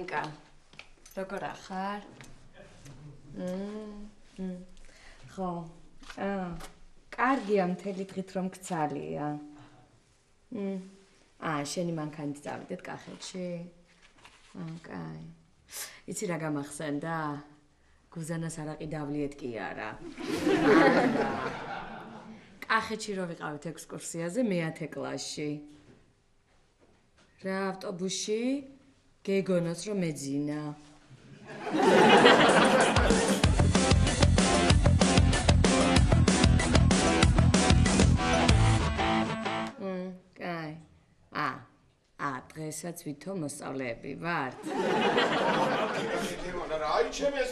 მამიკა. როგორ ახარ? ხო. კარგია მთელი დღით რომ გცალია. შენი მანქანით წავიდეთ კახეთში? კაი. იცი რა გამახსენდა? გუზანას არაყი დავლიეთ კი არა. კახეთში რო ვიყავით ექსკურსიაზე მე-10 კლასში. რა ავტობუსში გეგონოს რომ მეძინა. კაი. დღესაც ვითომ მოსწავლეები ვართ. აი ჩემ ეს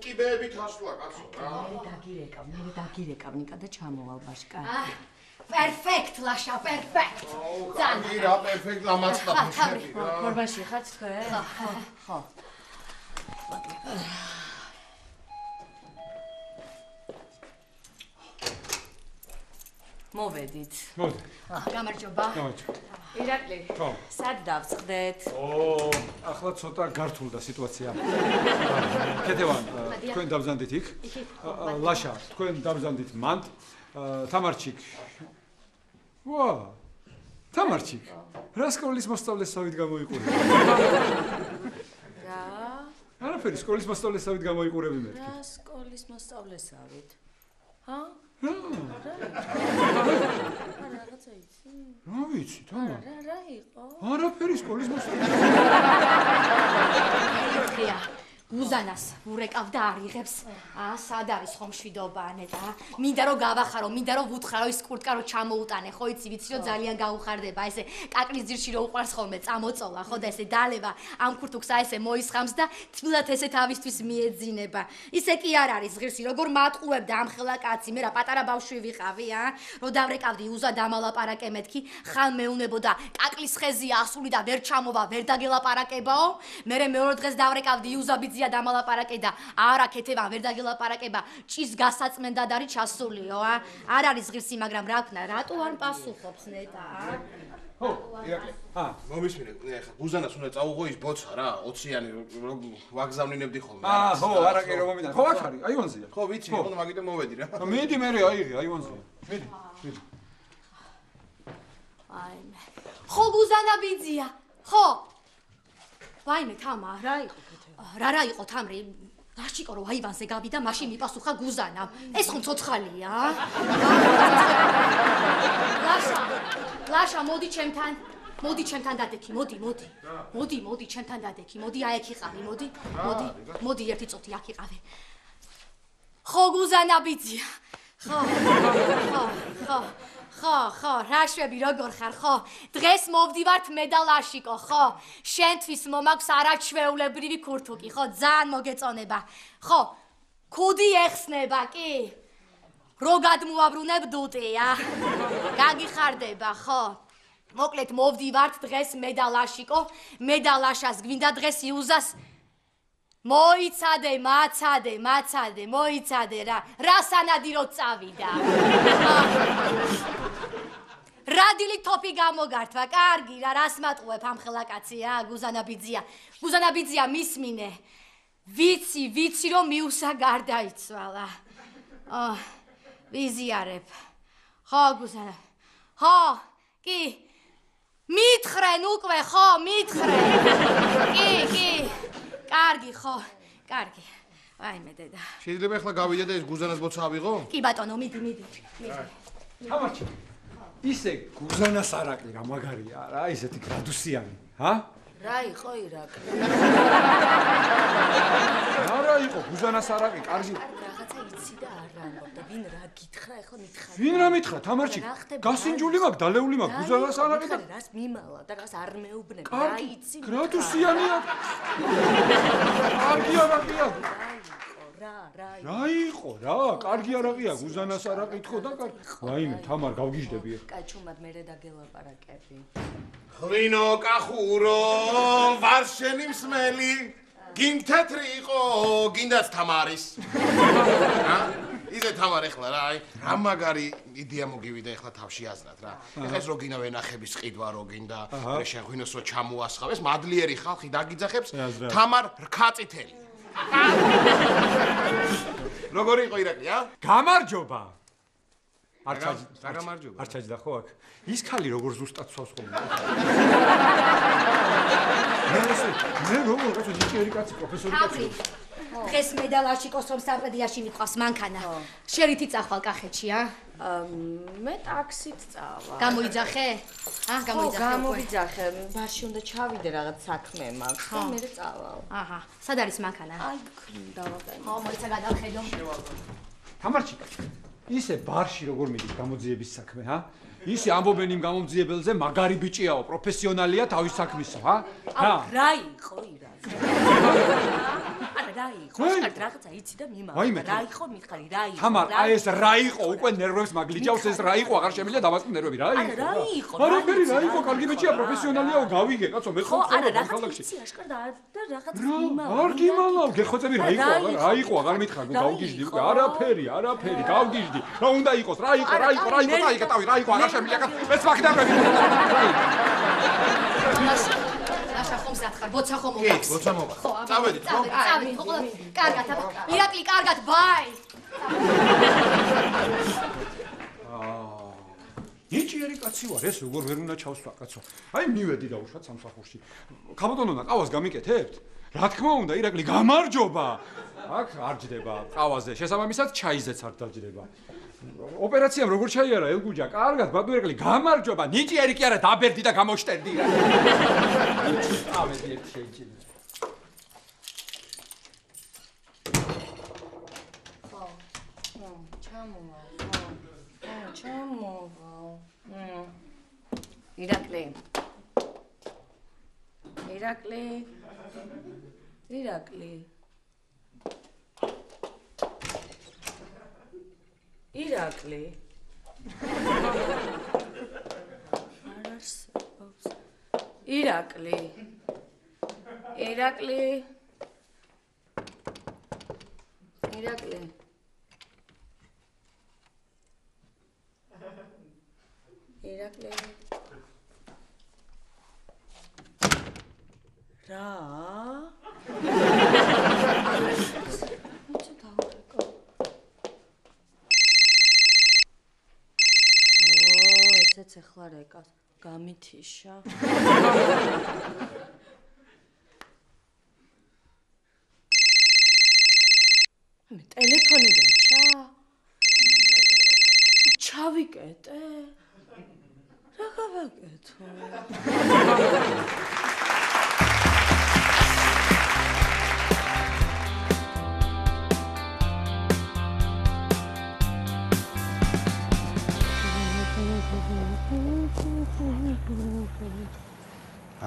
კიბეებით ასვლა კაცო რა. მე დაგირეკავ ნიკა და ჩამოვალ ბაშკა. Perfect, Lasha, perfect. კი რა, perfect ლამაცდა შედი რა. ფორმაში ხარ თქვენ? ხო. მოვედით. მოდი. გამარჯობა. ირაკლი, სად დავწყდეთ? ახლა ცოტა გართულდა სიტუაცია. კეთევან, თქვენ დავზანდით იქ. ლაშა, თქვენ დავზანდით მანდ. თამარჩიკ. ვა! თამარჩიკ. რა სკოლის მოსწავლესავით გამოიყურები? რა? არაფერი, სკოლის მოსწავლესავით გამოიყურები მეთქი. რა სკოლის მოსწავლესავით? ჰა? რაღაცა იცი? რა ვიცი, თამარ? რა იყო? არაფერი სკოლის მოსწავლესავით. გუზანას ურეკავდა არიღებს. სად არის ხომ შვიდობა ანეტა? მინდა რომ გავახარო, მინდა რომ ვუთხრა რომ ის კურტკა რომ ჩამოუტანე, ხო იცი, ვიცი რომ ძალიან გაუხარდება, ესე კაკლის ძირში რომ უყარს ხოლმე წამოწოლა, ხო და ესე დალევა ამ კურტუქს ესე მოისხამს და თბილად ესე თავისთვის მიეძინება. ისე კი არ არის ღირსი, როგორ მატყუებდა ამ ხელა კაცი, მე რა პატარა ბავშვი ვიყავი, რომ დავრეკავდი უზა დამალაპარაკე მეთქი, ხან მეუნებოდა კაკლის ხეზია ასული და ვერ ჩამოვა, ვერ დაგელაპარაკებაო, მე მეორე დღეს დავრეკავდი იუზაბი დამალაპარაკე და არა კეთევან ვერ დაგელაპარაკება ჭის გასაწმენდად არის ჩასულიო არ არის ღირსი მაგრამ რა ქნა რატო არ პასუხობს ნეტა ხო ირაკლი მომისმინე ეხლა გუზანას უნდა წაუღო ის ბოცა რა 20-იანი ვაგზავნინებდი ხოლმე ხო არა კი რომ მომიდან ხო აქ არის აივანზეა ხო ვიცი ხო მაგით მოვედი რა მიდი მე აიღე აივანზეა მიდი აიმე ხო გუზანა ბიძია ხო ვაიმე თამა რა იყო რა იყო თამრი რაშიკო რომ აივანზე გავიდა მაშინ მიპასუხა გუზანამ ეს ხომ ცოცხალია ლაშა მოდი ჩემთან დადექი მოდი ჩემთან დადექი მოდი აიქ იყავი მოდი ერთი წუთი აქ იყავი ხო გუზანა ბიძია ხო, რაშვები როგორ ხარ, ხო? დღეს მოვდივართ მე და ლაშიკო, ხო? შენთვის მომაქვს არაჩვეულებრივი ქურთუკი, ხო? ძალიან მოგეწონება. ხო, ქუდი ეხსნება, კი? რო გადმოაბრუნებ დუტია. გაგიხარდება, ხო? მოკლედ მოვდივართ დღეს მე და ლაშიკო, მე და ლაშას გვინდა დღეს იუზას მოიცადე, მოიცადე რა სანადი რო წავიდა. რადილი თოფი გამოგართვა, კარგი რა, რას მატყუებ ამ ხელაკაცია, გუზანა ბიძია მისმინე. ვიცი რომ მიუსა გარდაიცვალა. ვიზიარებ. ხო, გუზანა. ხო, კი. მითხრენ უკვე, ხო, მითხრენ. კი. კარგი ხო, კარგი. აიმე დედა. შეიძლება ახლა გავიდე და ეს გუზანას ბოცა ავიღო? კი ბატონო, მიდი. თამარჩი. ისე გუზანას არაკლი რა მაგარია რა, ისეთი გრადუსიანი, ჰა? რა იყო ირაკლი? რა იყო გუზანას არაკლი, კარგი. რაღაცა იცი და არ ამბობდა, ვინ რა გითხრა, ეხლა მითხარ. ვინ რა მითხრა, თამარჩი? გასინჯული მაგ, დალეული მაგ, გუზანას არაკლი და რას მიმალა და რას არ მეუბნება, რა იცი? გრადუსიანია. კარგი არაკლია. რა იყო რა, კარგი არაყია, გუზანას არაყი თქო და კარგი. ვაიმე, თამარ გავგიჟდები ეხლა. კაჩუმად მე დაგელაპარაკები. ღვინო კახურო, ვარ შენი მსმელი, გინ თეთრი იყო, გინდაც თამარის. იზე თამარ ეხლა რა, აი, რა მაგარი იდეა მოგივიდა ეხლა თავში აზრად რა. ეხლა ეს რო გინდა ვენახების ყიდვა რო გინდა, მე შეღვინოს რო ჩამოასხავეს, მადლიერი ხალხი დაგიძახებს თამარ რქაწითელი. როგორი იყო ირაკლი, ა? გამარჯობა. არ გამარჯობა. არ ჩაჯდა ხო აქ? ის ხალი როგორ ზუსტად სვავს ხოლმე. მე როგორ კაცო ნიჭიერი კაცი პროფესორი კაცი. დღეს მე და ლაშიკოს რომ სამყედიაში მიყავს მანქანა. შერითი წახვალ კახეთში, ა? მე ტაქსით წავა. გამოიძახე? გამოვიძახე. ბარში უნდა ჩავიდე რაღაც საქმე მაქვს და მე წავალ. აჰა, სად არის მანქანა? აი, დავაყენე. ხო, მოიცა გადავხედო. თამარჩიკა. ისე ბარში როგორ მიდის გამოძიების საქმე, ჰა? ისე ამბობენ იმ გამომძიებელზე მაგარი ბიჭიაო, პროფესიონალია თავის საქმისო, ჰა? რა იყო ირაკლი? რა იყო? რაღაცა იცი და მიმავა. რა იყო მითხარი, რა იყო? თამარ, აი ეს რა იყო? უკვე ნერვებს მაგლიჯავს ეს რა იყო? აღარ შემიძლია დავასწრებ ნერვები, რა იყო? რა იყო? არაფერი რა იყო? კარგი ბიჭია, პროფესიონალიაო, გავიგე, კაცო, მე ხო არა, რაღაცა იცი აშკარ და რაღაცა მიმავა. არ გიმალავ, გეხოცები რა იყო? რა იყო? აღარ მითხარ, გავგიჟდი უკვე. არაფერი, გავგიჟდი. რა უნდა იყოს? რა იყო? წაიკეტავი, რა იყო? აღარ შემიძლია კაცო, მეც მაგდარები. ლაშა ხომ სათხარ, ბოცა ხომ მოგაქვს? ბოცა მოგაქვს. წავედით, ხო? წავედით, ხო? კარგად, ირაკლი, კარგად, ბაი. ნიჭიერი კაცი ვარ, ეს როგორ ვერ უნდა ჩავსვა, კაცო. აი მივედი და უშვა სამსახურში. კაბოტონონა, ყავას გამიკეთებთ? რა თქმა უნდა, ირაკლი, გამარჯობა. აქ არ ჯდება ყავაზე, შესაბამისად ჩაიზეც არ დაჯდება. ოპერაციამ როგორ ჩაიარა ელგუჯა? კარგად, ბატონო ირაკლი, გამარჯობა. ნიჭიერი კი არა, დაბერდი და გამოშტერდი. ავედი ერთ შეიჭირე. ჩამოვალ. ირაკლი. ირაკლი. არ არსებობს. ირაკლი. რა? ესეც ახლა რეკას გამითიშა. მე ტელეფონი დარჩა. ჩავიკეტე. რა გავაკეთო?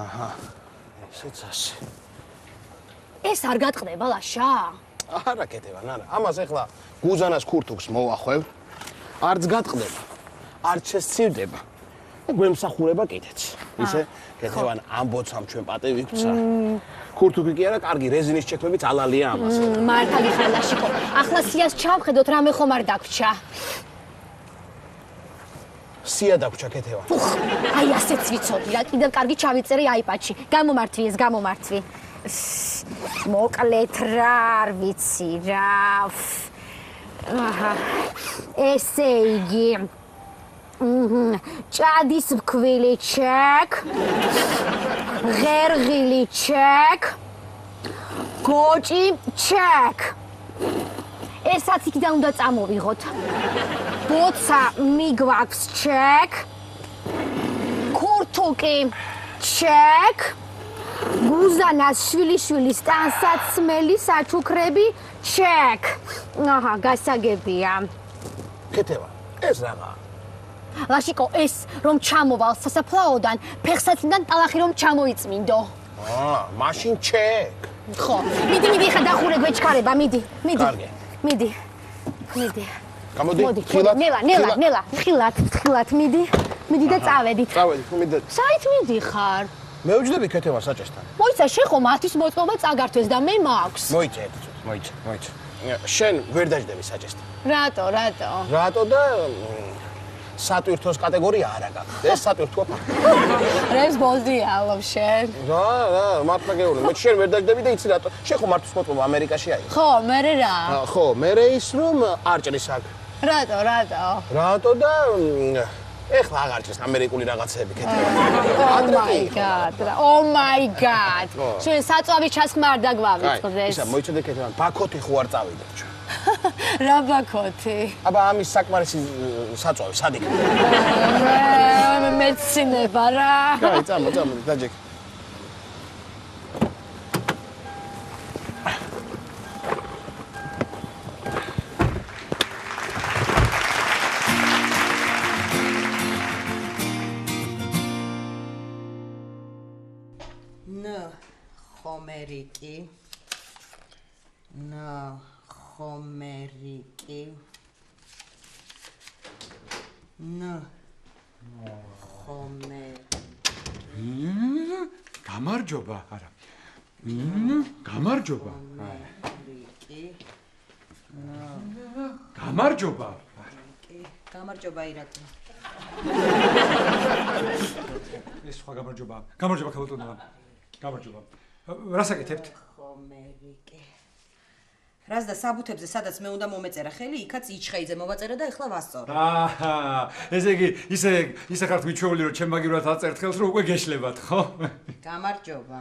აჰა, ესეც ასე. ეს არ გატყდება ლაშა? არა კეთებან, არა. ამას ეხლა გუზანას ქურთუქს მოვახვევ. არც გატყდება, არც შესცივდება. გვემსახურება კიდეც. ისე კეთებან ამბოცამ ჩვენ პატივი გვცა. ქურთუქი კი არა, კარგი რეზინის ჩექმებით ალალია ამას. მართალი ხარ ლაშიკო. ახლა სიას ჩავხედოთ, რამე ხომ არ დაგვრჩა. სია დაგვრჩა კეთებან. აი ასეც ვიცოდი რა, კიდევ კარგი ჩავიწერე აიპადში. გამომართვი ეს, გამომართვი. მოკლედ რა, არ ვიცი რა. აჰა. ესე იგი. ჭადის მქვილი ჩეკ. ღერღილი ჩეკ. გოჭი ჩეკ. ესაც იქიდან უნდა წამოვიღოთ. ბოცა მიგვაქვს ჩეკ. ქურთუკი ჩეკ. გუზანას შვილიშვილის ტანსაცმელი საჩუქრები ჩეკ. აჰა, გასაგებია. კეთება, ეს რაღა. ლაშიკო, ეს რომ ჩამოვალ სასაფლაოდან, ფეხსაცმლიდან ტალახი რომ ჩამოიწმინდო. მაშინ ჩეკ. ხო, მიდი ხა დახურე გვეჩქარება, მიდი. კარგი. მიდი. გამოდი, ხილად. ნელა, ხილად, მიდი და წავედით. წავედით, მიდი. საით მიდი ხარ? მე ვჯდები კეთება საჭესთან. მოიცა შეხო მათის მოწყობა წაგართვეს და მე მაქვს. მოიცა. შენ ვერ დაждები საჭესთან. რატო? რატო და სატვირთოს კატეგორია არა გაქვს. ეს სატვირთოა ფაქტი. რევს ბოლდია ალობ შენ. რა, მართლა გეუბნები, მე შენ ვერ დაждები და იცი რატო? შენ ხო მართვის მოწმობა ამერიკაში აი. ხო, მე რა? ხო, მე ის რომ არ ჭრის აქ. რატო? რატო და ეხლა აღარ ჭრის ამერიკული რაღაცები ქეთევან. Oh my god. შენ საწვავის ჩასხმა არ დაგვავიწყდეს. ისა მოიცოდე ქეთევან, ბაქოთი ხო არ წავიდეთ ჩვენ. რა ბაქოთი? აბა ამის საკმარისი საწვავი სად იქნება? მეცინება რა. კაი, წამო, დაჯექ. ხომერიკი გამარჯობა არა გამარჯობა გამარჯობა ირაკლი ეს სხვა გამარჯობა ქალბატონო გამარჯობა რას აკეთებთ ხომერიკი რას და საბუთებზე სადაც მე უნდა მომეწერა ხელი იქაც იჩხეიძე მოვაწერა და ეხლა ვასწორო ესე იგი ისე ხართ მიჩვეული რომ ჩემ მაგივრად აწერთ ხელს რომ უკვე გეშლებათ ხო გამარჯობა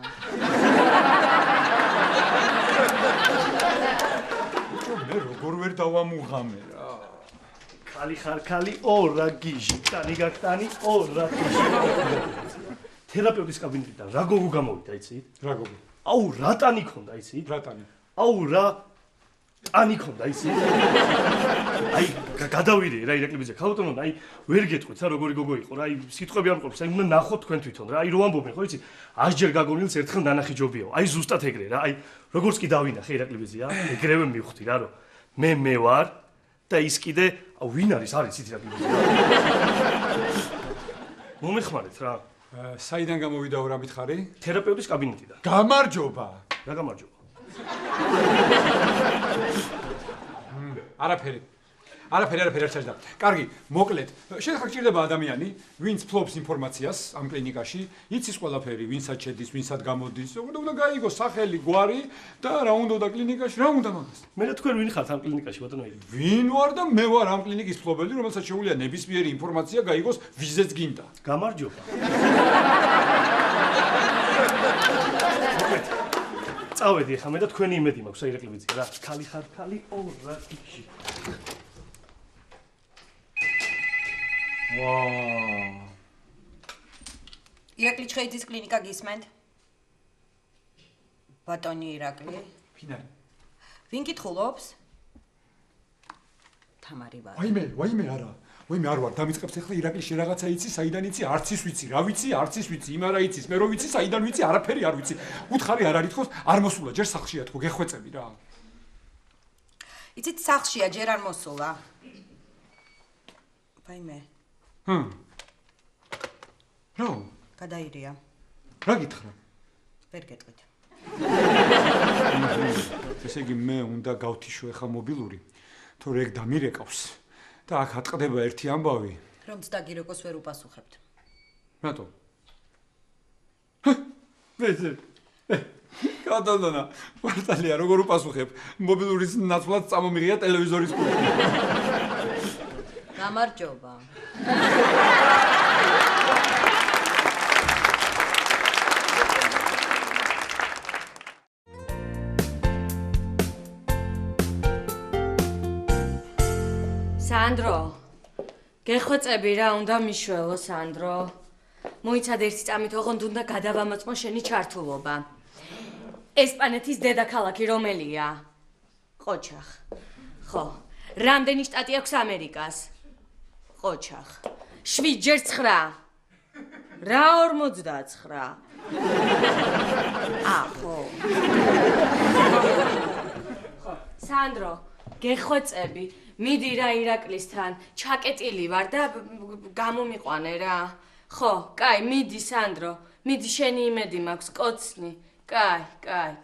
მე როგორ ვერ დავამუღამე რა ხალი ხარქალი ორა გიჟი ტანი გაკტანი ორა გიჟი თერაპევტის კაბინეტიდან რა გოგო გამოვიდა იცით? რა გოგო? აუ რა ტანი ქონდა იცით? რა ტანი? აუ რა ტანი ქონდა იცით? აი გადავირე რა ირაკლიბიძე ქალბატონო აი ვერ გეტყვით რა როგორი გოგო იყო რა აი სიტყვები არ მყოფს აი უნდა ნახოთ თქვენ თვითონ რა აი რო ამბობენ ხო იცი 100 ჯერ გაგონილს ერთხელ ნანახი ჯობიაო აი ზუსტად ეგრე რა აი როგორც კი დავინახე ირაკლიბიძეა ეგრევე მივხვდი რა რომ მე ვარ და ის კიდე ვინ არის იცით ირაკლიბიძე მომეხმარეთ რა საიდან გამოვიდაო რა მითხარი? თერაპევტის კაბინეტიდან. გამარჯობა. რა გამარჯობა? არაფერი არ ჩაჯდა. კარგი, მოკლედ, შეიძლება გჭირდება ადამიანი, ვინც ფლობს ინფორმაციას ამ კლინიკაში, იცის ყველაფერი, ვინცად შედის, ვინცად გამოდის, უნდა გაიგოს სახელი, გვარი და რა უნდა კლინიკაში, რა უნდა მაგას. მე რა თქვენ ვინ ხართ ამ კლინიკაში, ბატონო? ვინ ვარ და მე ვარ ამ კლინიკის ფლობელი, რომელსაც შეუძლია ნებისმიერი ინფორმაცია გაიგოს, ვიზეც გინდა. გამარჯობა. წავედი ახლა მე და თქვენი იმედი მაქვს, ირაკლიბიძე რა. ხალი ხარქალი ორა გიჟი. ირაკლი ჩხეიძის კლინიკა გისმენთ? ბატონი ირაკლი? ვინ არის? ვინ კითხულობს? თამარი ვარ. ვაიმე არა. ვაიმე არ ვარ, დამიწყებს ახლა ირაკლი შე რაღაცა იცი, საიდან იცი, არც ის ვიცი, რა ვიცი, არც ის ვიცი, იმ არა იცის, მე რო ვიცი, საიდან ვიცი, არაფერი არ ვიცი. უთხარი არ არის თქოს, არ მოსულა, ჯერ სახლშია თქო, გეხვეწები რა. იცით, სახლშია, ჯერ არ მოსულა. ვაიმე. რა? გადაირია. რა გითხრა? ვერ გეტყვით. ესე იგი მე უნდა გავთიშო ახლა მობილური, თორე ეგ დამირეკავს და აქ ატყდება ერთი ამბავი. რომ დაგირეკოს ვერ უპასუხებთ. რატო? კატალონა, პორტალია როგორ უპასუხებ? მობილურის ნაცვლად წამომიღია ტელევიზორის პულტი. გამარჯობა. სანდრო, გეხვეწები რა, უნდა მიშველო, სანდრო. მოიცადე ერთი წამით, ოღონდ უნდა გადავამოწმო შენი ჩართულობა. ესპანეთის დედაქალაქი რომელია? ყოჩახ. ხო. რამდენი შტატი აქვს ამერიკას? ყოჩახ. 7 ჯერ 9. რა 49? ხო. სანდრო, გეხვეწები. მიდი რა ირაკლისთან, ჩაკეტილი ვარ და გამომიყვანე რა. ხო, კაი, მიდი სანდრო, მიდი შენი იმედი მაქვს, კოცნი. კაი,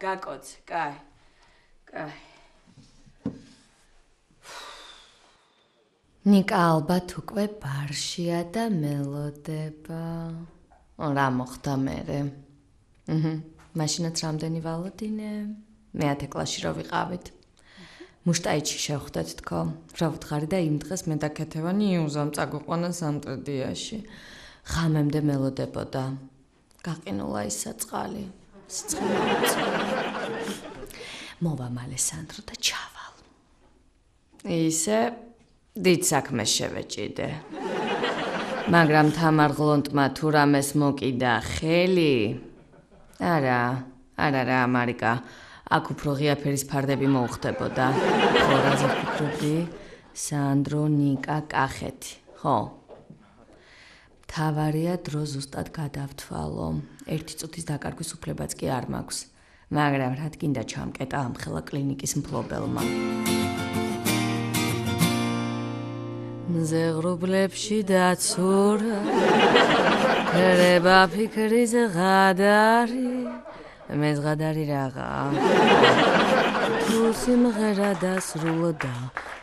გაკოცე, კაი. ნიკა ალბათ უკვე ბარშია და მელოდება. რა მოხდა მერე? მაშინაც რამდენი ვალოდინე? მე-10 კლასში რო ვიყავით. მუშტაიჩი შევხვდეთ თქო. რა ვთხარი და იმ დღეს მე და ქეთევანი იუზამ წაგვიყვანა სამტრედიაში. ღამემდე მელოდებოდა. გაყინულა ის საწყალი. მოვა მალე სანდრო და ჩავალ. ისე დიდ საქმეს შევეჭიდე. მაგრამ თამარ ღლონტმა თუ რამეს მოკიდა ხელი. არა, მარიკა. აქ უფრო ღია ფერის ფარდები მოუხდებოდა. ხო, რაზე ვფიქრობდი? სანდრო, ნიკა, კახეთი. ხო. თავარია დრო ზუსტად გადავთვალო. 1 წუთის დაკარგვის უფლებაც კი არ მაქვს. მაგრამ რა თქინდა ჩამკეტა ამხელა კლინიკის მფლობელმა. ზეღრუბლებში დაცურა ქრება ფიქრის ღადარი მე ზღადარი რაღა თუ სიმღერა დასრულდა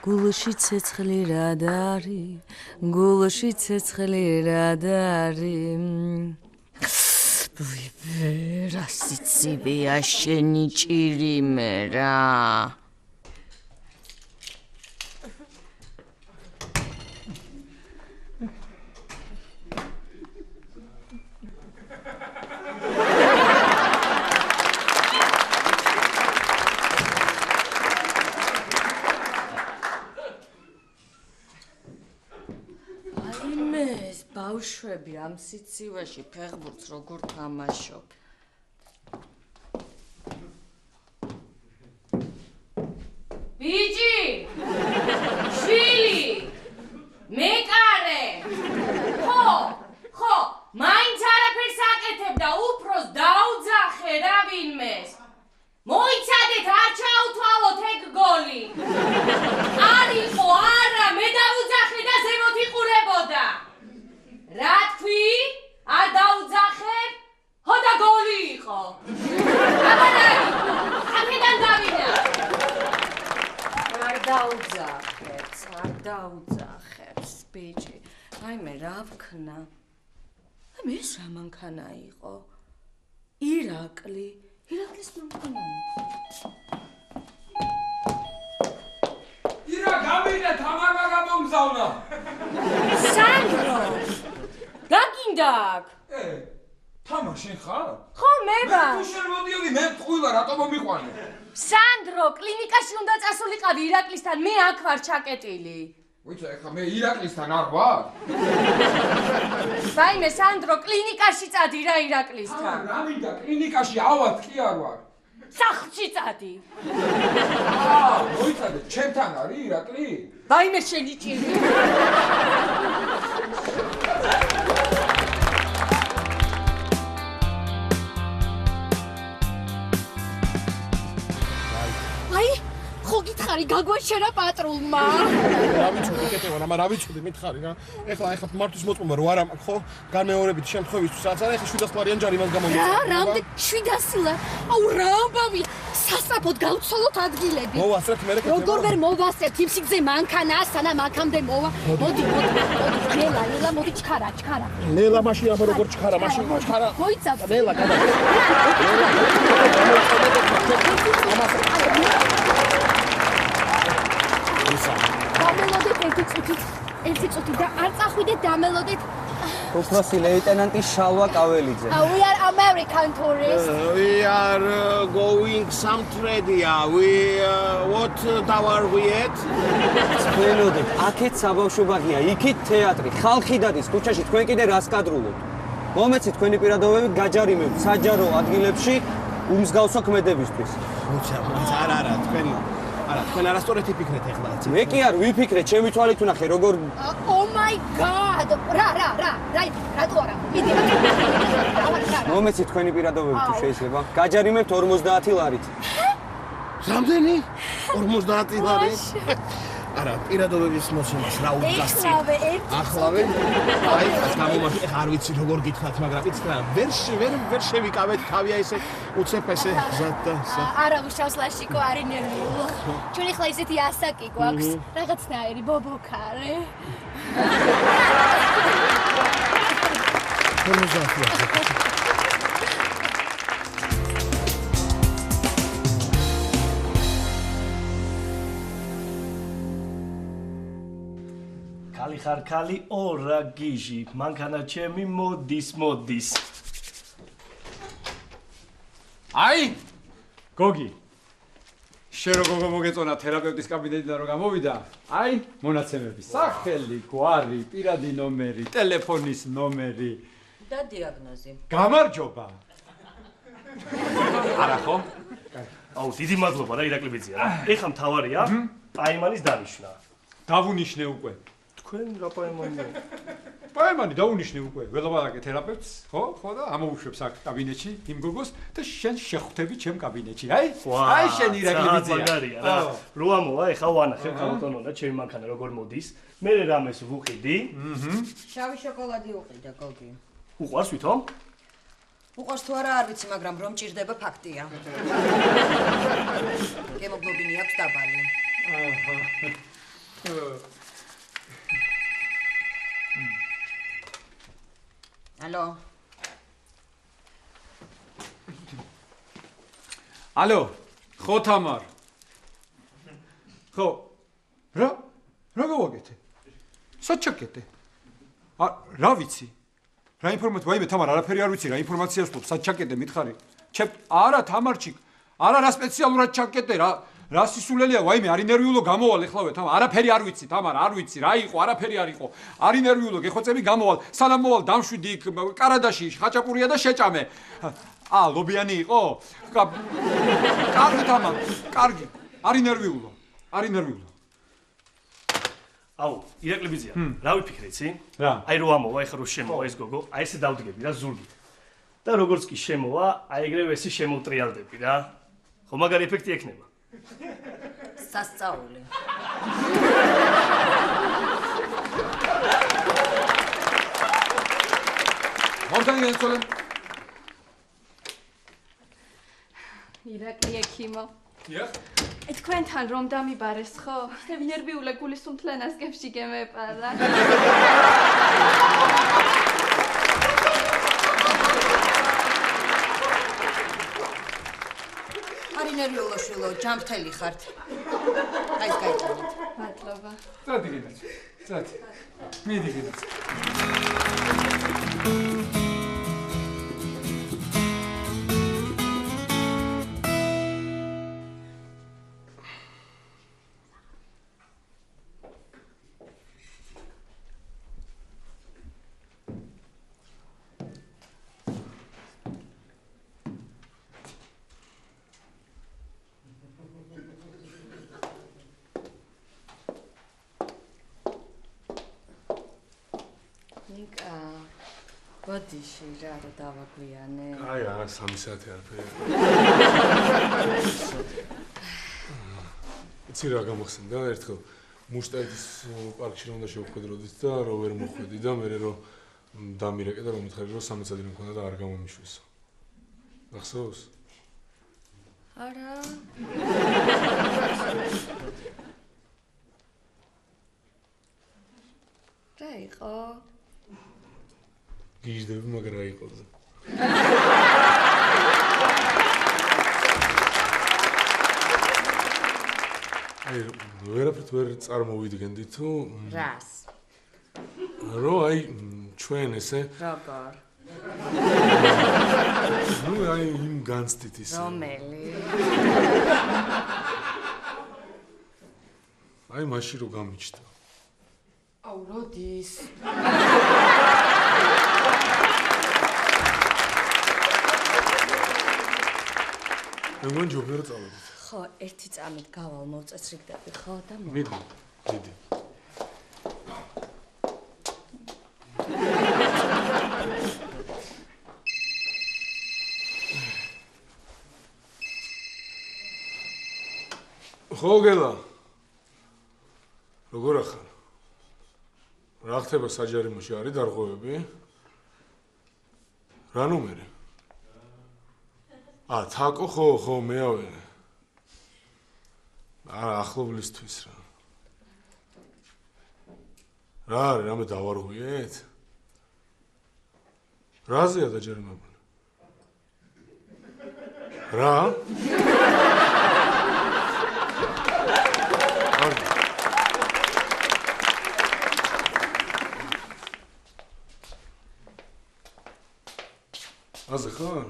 გულში ცეცხლი რადარი გულში ცეცხლი რადარი რა სიცივეა შენი ჭირიმე რა ბავშვები ამ სიცივეში ფეხბურთს როგორ თამაშობ. ბიჭი! შვილი! მეკარე! ხო, მაინც არაფერს აკეთებ და უფროს დაუძახე რა ვინმეს. მოიცადეთ, არ ჩაუთვალოთ ეგ გოლი. არ იყო, არა, მე დაუძახე და ზემოთ იყურებოდა. რა თქვი? არ დაუძახებ? ხო და გოლი იყო. აბა აქედან დავიდა. არ დაუძახებს, ბიჭი. აი მე რა ვქნა? აი ეს რა მანქანა იყო? ირაკლის მანქანა. ირა გამიდა თამარ გამომზავნა. სანდრო გაგინდა აქ? თამარ შენ ხარ? ხო, მე ვარ. თუ შენ მოდიოდი, მე მტყვილა, რატომ მომიყვანე? სანდრო, კლინიკაში უნდა წასულიყავი ირაკლისთან, მე აქ ვარ ჩაკეტილი. ვიცი, ეხლა მე ირაკლისთან არ ვარ? ვაიმე, სანდრო, კლინიკაში წადი რა ირაკლისთან. რა მინდა, კლინიკაში ავად კი არ ვარ. სახლში წადი. მოიცადე, ჩემთან არის ირაკლი? ვაიმე, შენი ჭირი. ხო გითხარი გაგვეშერა პატრულმა. რა ვიცოდი კეთევან, რა ვიცოდი მითხარი რა. ეხლა მართვის მოწმობა რო არ ამაქვს ხო? განმეორებით შემთხვევისთვის რაც არა, ეხლა 700 ლარიან ჯარი მას გამომიწევს. რა, რამდენ 700 ლარი? აუ რა ამბავია? სასწრაფოდ გავცოლოთ ადგილები. მოვასწრებთ მე კეთევან. როგორ ვერ მოვასწრებთ? იმ სიგზე მანქანაა, სანამ აქამდე მოვა. მოდი, ნელა, მოდი ჩქარა. ნელა მაშინ აბა როგორ ჩქარა, მაშინ ჩქარა. მოიცავ. ნელა გადა. დამელოდეთ ერთი წუთი და არ წახვიდეთ დამელოდეთ. უფროსი ლეიტენანტი შალვა ყაველიძე. We are American tourists. We are going Samtredia. What tower we at? თქვენოდეთ, აქეთ საბავშვო ბაღია, იქით თეატრი, ხალხი დადის ქუჩაში, თქვენ კიდე რას კადრულობთ? მომეცით თქვენი პირადობები გაჯარიმებთ საჯარო ადგილებში უმსგავსო ქმედებისთვის. არა, თქვენ არასწორად იფიქრეთ ეხლა. მე კი არ ვიფიქრე, ჩემი თვალით ვნახე, როგორ Oh my god. რა, რატო არა? მომეცით თქვენი პირადობები თუ შეიძლება. გაჯარიმებთ 50 ლარით. რამდენი? 50 ლარი. არა, პირადობების მოცემას რა უძასწი. ახლავე. აი, გამომართე, არ ვიცი როგორ გითხრათ, მაგრამ იცით რა, ვერ შევიკავეთ თავია ესე უცებ ესე გზად და არა უშავს ლაშიკო, არის ნერვიულო. ჩვენ ახლა ისეთი ასაკი გვაქვს, რაღაცნაირი ბობოქარე. 50 ლარი. ხალი ხარ ხალი ორა გიჟი მანქანა ჩემი მოდის აი გოგი შენ როგორ მოგეწონა თერაპევტის კაბინეტიდან რომ გამოვიდა აი მონაცემები სახელი გვარი პირადი ნომერი ტელეფონის ნომერი და დიაგნოზი გამარჯობა არა ხო აუ დიდი მადლობა რა ირაკლი ბიძია რა ეხა მთავარია პაიმანის დანიშნა დავუნიშნე უკვე თქვენ რა პაიმანია პაიმანი დაუნიშნე უკვე ველაპარაკე თერაპევტს ხო და ამოუშვებს აქ კაბინეტში იმ გოგოს და შენ შეხვდები ჩემ კაბინეტში აი შენ ირაკლი ბიძია მაგარია რა რო ამოვა ეხა ვანახებ ხალხონო და ჩემი მანქანა როგორ მოდის მე რამეს ვუყიდი შავი შოკოლადი უყიდა გოგი უყვარს ვითომ უყვარს თუ არა არ ვიცი მაგრამ რომ ჭირდება ფაქტია ჰემოგლობინი აქვს დაბალი ალო ხო თამარ ხო რა გავაკეთე საჩაკეთე რა ვიცი რა ინფორმაცია ვაიმე თამარ არაფერი არ ვიცი რა ინფორმაციას ვთქვი საჩაკეთე მითხარი ჩემ არა თამარჩიკ არა რა სპეციალურად ჩაკეთე რა სისულელია ვაიმე არი ნერვიულო გამოვალ ეხლავე თამარ არაფერი არ ვიცი თამარ არ ვიცი რა იყო არაფერი არ იყო არი ნერვიულო გეხოცები გამოვალ სანამ მოვალ დამშვიდი იქ კარადაში ხაჭაპურია და შეჭამე ლობიანი იყო კარგი თამარ კარგი არი ნერვიულო აუ ირაკლი ბიძია რა ვიფიქრე იცი რა აი რო ამოვა ეხა რო შემოვა ეს გოგო აი ესე დავდგები რა ზურგით და როგორც კი შემოვა აი ეგრევე ესე შემოვტრიალდები რა ხო მაგარი ეფექტი ექნება სასწაული მორთანი განცოლე ირაკლი ექიმო დიახ თქვენთან რომ დამიბარეს ხო? ისე ნერვიულე გულის უმთლენას გებში გემეპარა. არი ნერვიულო შვილო, ჯამრთელი ხართ. აი ეს გაიგეთ. მადლობა. წადი გინაც. წადი. მიდი გინაც. ბოდიში რა დავაგვიანე. აი არა 3 საათი არაფერი. იცი რა გამახსენდა ერთხელ მუშტაიტის პარკში რომ უნდა შევხვედროდით და რო ვერ მოხვედი და მე რო დამირეკე და რომ მითხარი რომ 13 საათი მქონდა და არ გამომიშვესო. გახსოვს? არა. რა იყო? გიჟდები მაგრამ რა იყო ზე. აი ვერაფრით ვერ წარმოვიდგენდი თუ რას? რო აი ჩვენ ესე როგორ? ნუ აი იმ განცდით ისე. რომელი? აი მაშინ რო გამიჩნდა. აუ როდის? მეგონა ჯობია რომ წავედით. ხო, ერთი წამით გავალ მოვწესრიგდები, ხო და მიდი, მიდი. ხო გელა. როგორ ახარ? რა ხდება საჯარიმოში არის დარღვევები? რა ნომერი? თაკო ხო მეავერე. არა ახლობლისთვის რა. რა არის რამე დავარღვიეთ? რაზეა დაჯერიმებული? რა? აზე ხარ?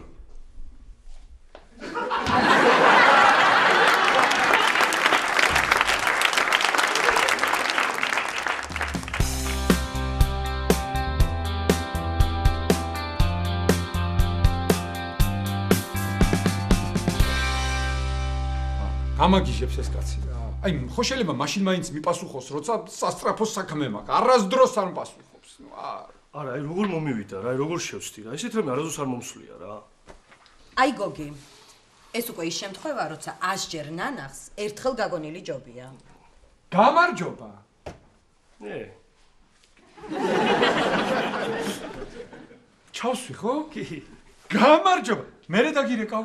გამაგიჟებს ეს კაცი რა. აი, ხო შეიძლება მაშინ მაინც მიპასუხოს, როცა სასტრაფო საქმე მაქვს. არასდროს არ მპასუხობს. ნუ არა, აი როგორ მომივიდა რა, აი როგორ შევსდი რა. ესეთ რამე არასდროს არ მომსვლია რა. აი გოგი, ეს უკვე ის შემთხვევა, როცა 100 ჯერ ნანახს ერთხელ გაგონილი ჯობია. გამარჯობა. ჩავსვი ხო? კი. გამარჯობა. მერე დაგირეკავ.